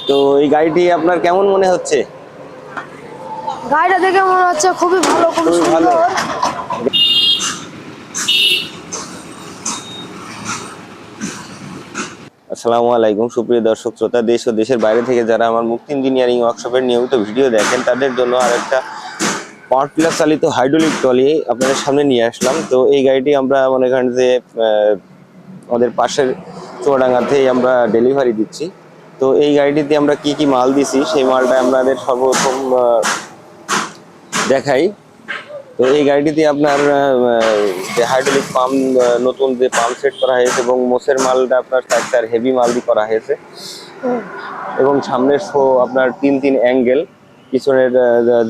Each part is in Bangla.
তো এই গাড়িটি আপনার কেমন মনে হচ্ছে? গাড়িটা দেখে মনে হচ্ছে খুবই ভালো, খুবই খুবই ভালো। সুন্দর। আসসালামু আলাইকুম সুপ্রিয় দর্শক শ্রোতা, দেশ ও দেশের বাইরে থেকে যারা আমার মুক্তি ইঞ্জিনিয়ারিং ওয়ার্কশপের নিয়মিত ভিডিও দেখেন তাদের জন্য আরেকটা পাওয়ার টিলার চালিত হাইড্রোলিক ট্রলি আপনাদের সামনে নিয়ে আসলাম। তো এই গাড়িটি আমরা মনে করেন যে আমাদের পাশের চুয়াডাঙ্গাতেই আমরা ডেলিভারি দিচ্ছি। তো এই গাড়িটিতে আমরা কি কি মাল দিছি সেই মালটা আমাদের সর্বপ্রথম দেখাই। তো এই গাড়িটিতে আপনার যে হাইড্রোলিক পাম্প, নতুন যে পাম্প সেট করা হয়েছে এবং মোষের মালটা আপনার 4 হেভি মাল দিয়ে করা হয়েছে এবং সামনের শো আপনার 3 অ্যাঙ্গেল, পিছনের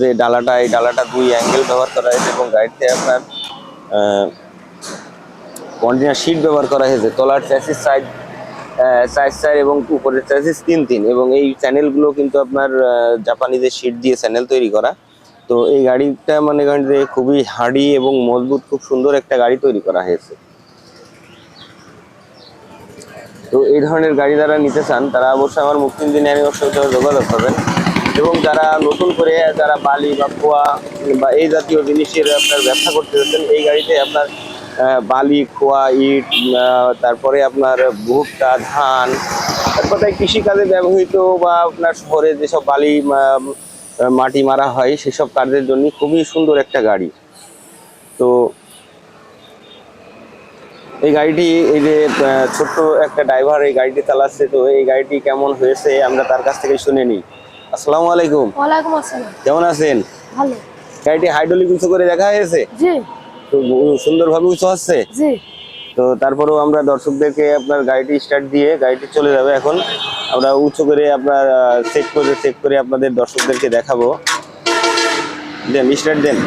যে ডালাটা এই ডালাটা 2 অ্যাঙ্গেল ব্যবহার করা হয়েছে এবং গাড়িতে আপনার কন্টেনার শিট ব্যবহার করা হয়েছে। তলার চ্যাসিস সাইড 4 এবং উপরের চ্যাসিস 3 এবং এই চ্যানেলগুলো কিন্তু আপনার জাপানিজের শিট দিয়ে চ্যানেল তৈরি করা। তো এই গাড়িটা মনে করেন যে খুবই হার্ডি এবং মজবুত, খুব সুন্দর একটা গাড়ি তৈরি করা হয়েছে। তো এই ধরনের গাড়ি যারা নিতে চান তারা অবশ্যই আমার মুক্তি ইঞ্জিনিয়ারিং এর সাথে যোগাযোগ করবেন। এবং যারা নতুন করে যারা বালি বা খোয়া বা এই জাতীয় জিনিসের আপনার ব্যবসা করতে যাচ্ছেন, এই গাড়িতে আপনার বালি, খোয়া, ইট, তারপরে আপনার ভুট্টা, ধান, তারপরে কৃষিকাজে ব্যবহৃত বা আপনার শহরে যেসব বালি মাটি মারা হয় সেসব কাজের জন্য খুবই সুন্দর একটা গাড়ি। তো এই গাড়িটি, এই যে ছোট্ট একটা ড্রাইভার এই গাড়িটি চালাচ্ছে, তো এই গাড়িটি কেমন হয়েছে আমরা তার কাছ থেকে শুনে নিই। আসসালামু আলাইকুম। ওয়ালাইকুম আসসালাম। কেমন আছেন? ভালো। গাড়িটি হাইড্রোলিক উঁচু করে দেখা হয়েছে? জি তো সুন্দরভাবে উঁচু হচ্ছে। জি। তো তারপরেও আমরা দর্শকদেরকে আপনার গাড়িটি স্টার্ট দিয়ে গাড়িটি চলে যাবে, এখন আমরা উঁচু করে আপনার চেক করে আপনাদের দর্শকদেরকে দেখাবো। দেন স্টার্ট দেন।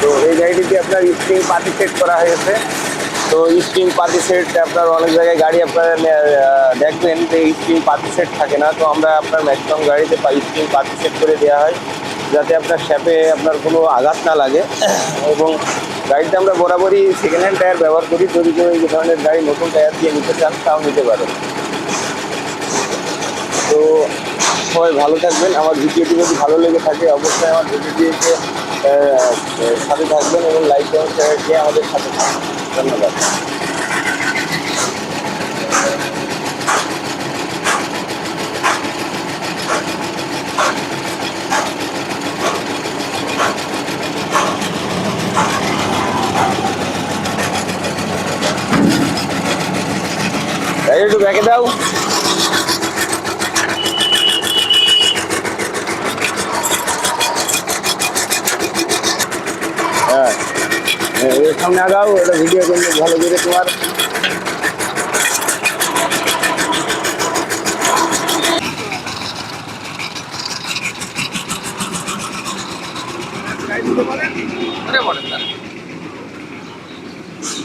তো এই গাড়িটিতে আপনার স্প্রিং পাতি সেট করা হয়েছে। তো স্প্রিং পাতি সেট আপনার অনেক জায়গায় গাড়ি আপনারা দেখবেন যে স্প্রিং পাতি সেট থাকে না, তো আমরা আপনার ম্যাক্সিমাম গাড়িতে স্প্রিং পাতি সেট করে দেওয়া হয় যাতে আপনার শ্যাপে আপনার কোনো আঘাত না লাগে। এবং গাড়িতে আমরা বরাবরই সেকেন্ড হ্যান্ড টায়ার ব্যবহার করি, যদি কেউ এই ধরনের গাড়ি নতুন টায়ার দিয়ে নিতে চান তাও নিতে পারেন। তো সবাই ভালো থাকবেন। আমার ভিডিওটি যদি ভালো লেগে থাকে অবশ্যই আমার ভিডিওটিকে সাথে থাকবেন এবং লাইক এবং শেয়ার দিয়ে আমাদের সাথে থাকবেন। ধন্যবাদ। একটু ব্যাকে দাও। হ্যাঁ, এর সামনে আগাও, এটা ভিডিও করলে ভালো করে তোমার। বলেন